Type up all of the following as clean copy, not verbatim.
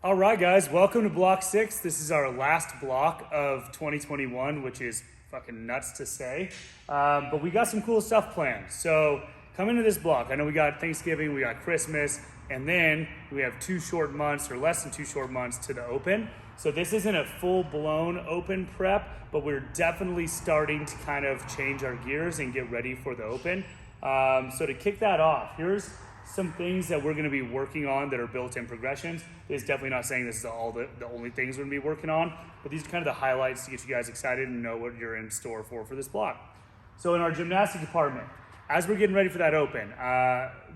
All right, guys, welcome to Block 6. This is our last block of 2021, which is fucking nuts to say. But we got some cool stuff planned. So come into this block. I know we got Thanksgiving, we got Christmas, and then we have 2 short months or less than 2 short months to the open. So this isn't a full-blown open prep, but we're definitely starting to kind of change our gears and get ready for the open. So to kick that off, here's some things that we're going to be working on that are built-in progressions. It's definitely not saying this is all the only things we're going to be working on, but these are kind of the highlights to get you guys excited and know what you're in store for this block. So in our gymnastics department, as we're getting ready for that open,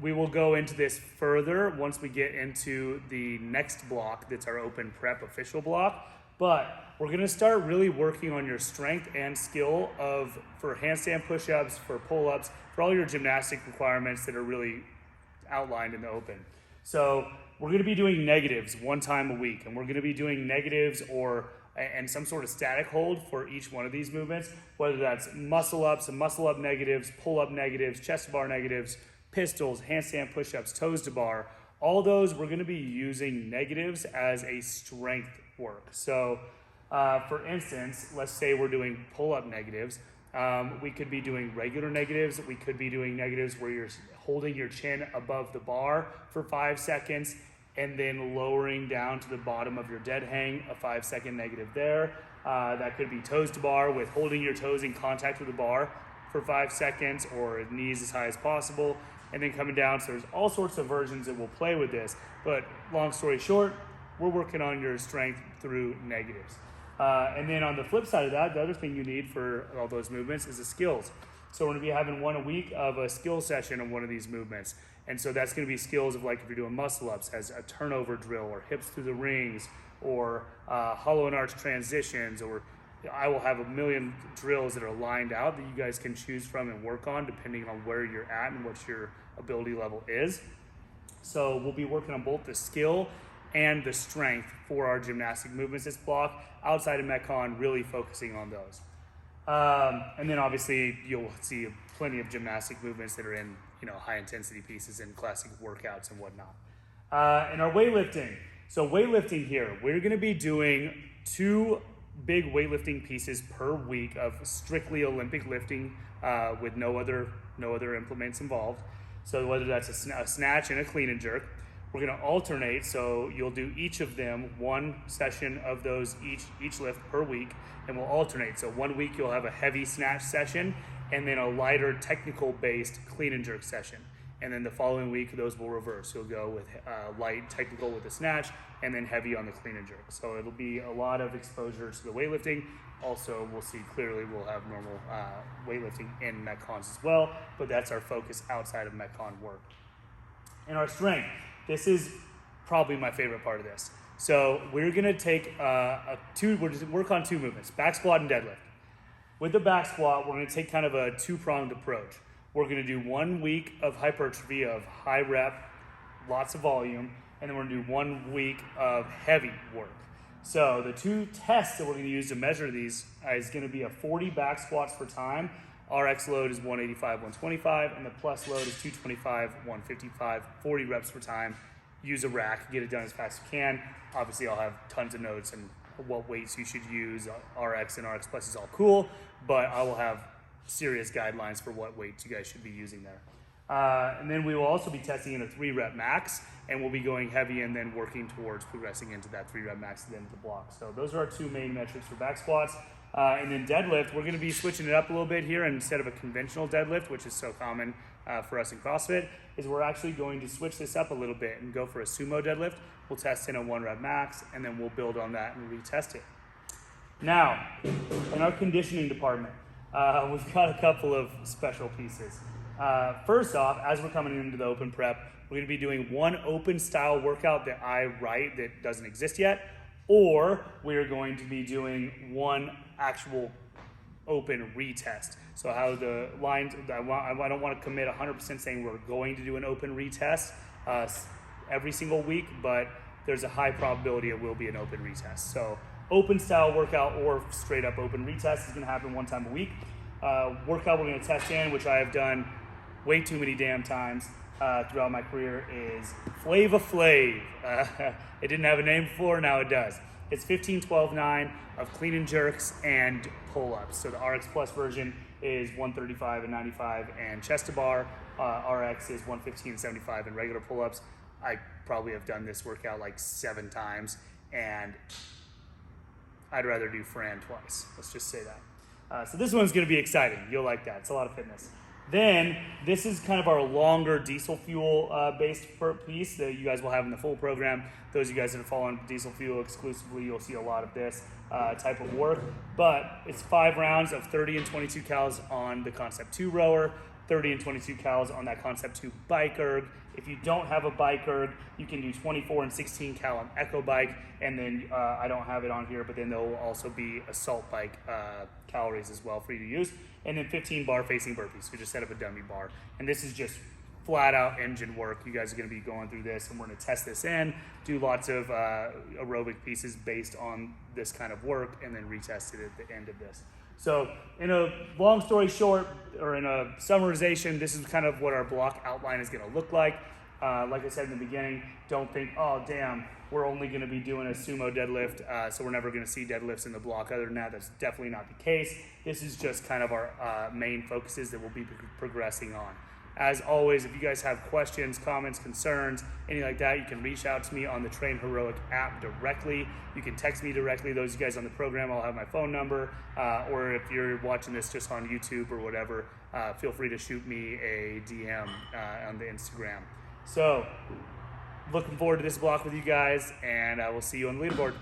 we will go into this further once we get into the next block that's our open prep official block. But we're going to start really working on your strength and skill for handstand push-ups, for pull-ups, for all your gymnastic requirements that are really outlined in the open. So we're going to be doing negatives 1 time a week, and we're going to be doing negatives and some sort of static hold for each one of these movements, whether that's muscle ups and muscle up negatives, pull up negatives, chest to bar negatives, pistols, handstand push-ups, toes to bar. All those we're going to be using negatives as a strength work. So for instance, let's say we're doing pull-up negatives. We could be doing regular negatives. We could be doing negatives where you're holding your chin above the bar for 5 seconds and then lowering down to the bottom of your dead hang, a 5-second negative there. That could be toes to bar with holding your toes in contact with the bar for 5 seconds, or knees as high as possible, and then coming down. So there's all sorts of versions that will play with this, but long story short, we're working on your strength through negatives. And then on the flip side of that, the other thing you need for all those movements is the skills. So we're going to be having 1 a week of a skill session on one of these movements. And so that's going to be skills of, like, if you're doing muscle ups, as a turnover drill, or hips through the rings, or hollow and arch transitions, or I will have a million drills that are lined out that you guys can choose from and work on depending on where you're at and what your ability level is. So we'll be working on both the skill and the strength for our gymnastic movements this block, outside of Metcon, really focusing on those. And then obviously you'll see plenty of gymnastic movements that are in, high intensity pieces and classic workouts and whatnot. And our weightlifting. So weightlifting here, we're going to be doing 2 big weightlifting pieces per week of strictly Olympic lifting with no other implements involved. So whether that's a snatch and a clean and jerk, we're going to alternate. So you'll do each of them 1 session of those each lift per week, and we'll alternate. So 1 week you'll have a heavy snatch session and then a lighter technical based clean and jerk session. And then the following week those will reverse. You'll go with light technical with the snatch and then heavy on the clean and jerk. So it'll be a lot of exposure to the weightlifting. Also, we'll see clearly we'll have normal weightlifting in Metcons as well, but that's our focus outside of Metcon work. And our strength. This is probably my favorite part of this. So we're going to take we're just work on 2 movements, back squat and deadlift. With the back squat, we're going to take kind of a 2-pronged approach. We're going to do 1 week of hypertrophy of high rep, lots of volume, and then we're going to do 1 week of heavy work. So the 2 tests that we're going to use to measure these is going to be a 40 back squats per time. RX load is 185, 125, and the plus load is 225, 155, 40 reps per time. Use a rack, get it done as fast as you can. Obviously, I'll have tons of notes and what weights you should use. RX and RX plus is all cool, but I will have serious guidelines for what weights you guys should be using there. And then we will also be testing in a 3-rep max, and we'll be going heavy and then working towards progressing into that 3-rep max at the end of the block. So those are our 2 main metrics for back squats. And then deadlift, we're going to be switching it up a little bit here. Instead of a conventional deadlift, which is so common for us in CrossFit, is we're actually going to switch this up a little bit and go for a sumo deadlift. We'll test in a 1-rep max, and then we'll build on that and retest it. Now, in our conditioning department, we've got a couple of special pieces. First off, as we're coming into the open prep, we're going to be doing 1 open style workout that I write that doesn't exist yet, or we're going to be doing 1 actual open retest. So how the lines, I don't want to commit 100% saying we're going to do an open retest every single week, but there's a high probability it will be an open retest. So open style workout or straight up open retest is going to happen 1 time a week. Workout we're going to test in, which I have done way too many damn times, throughout my career is Flava Flav. It didn't have a name before, now it does. It's 15-12-9 of clean and jerks and pull-ups. So the RX Plus version is 135 and 95 and chest to bar. RX is 115 and 75 and regular pull-ups. I probably have done this workout like 7 times, and I'd rather do Fran twice. Let's just say that. So this one's going to be exciting. You'll like that. It's a lot of fitness. Then this is kind of our longer diesel fuel based piece that you guys will have in the full program. Those of you guys that are following diesel fuel exclusively, you'll see a lot of this type of work. But it's 5 rounds of 30 and 22 cals on the Concept 2 rower, 30 and 22 cals on that Concept 2 bike erg. If you don't have a bike erg, you can do 24 and 16 cal on Echo Bike, and then I don't have it on here, but then there will also be Assault Bike calories as well for you to use, and then 15 bar facing burpees. We just set up a dummy bar, and this is just flat out engine work. You guys are going to be going through this, and we're going to test this in, do lots of aerobic pieces based on this kind of work, and then retest it at the end of this. So in a long story short, or in a summarization, this is kind of what our block outline is going to look like. Like I said in the beginning, don't think, oh damn, we're only going to be doing a sumo deadlift, so we're never going to see deadlifts in the block. Other than that, that's definitely not the case. This is just kind of our main focuses that we'll be progressing on. As always, if you guys have questions, comments, concerns, anything like that, you can reach out to me on the Train Heroic app directly. You can text me directly. Those of you guys on the program, I'll have my phone number. Or if you're watching this just on YouTube or whatever, feel free to shoot me a DM on the Instagram. So, looking forward to this block with you guys, and I will see you on the leaderboard.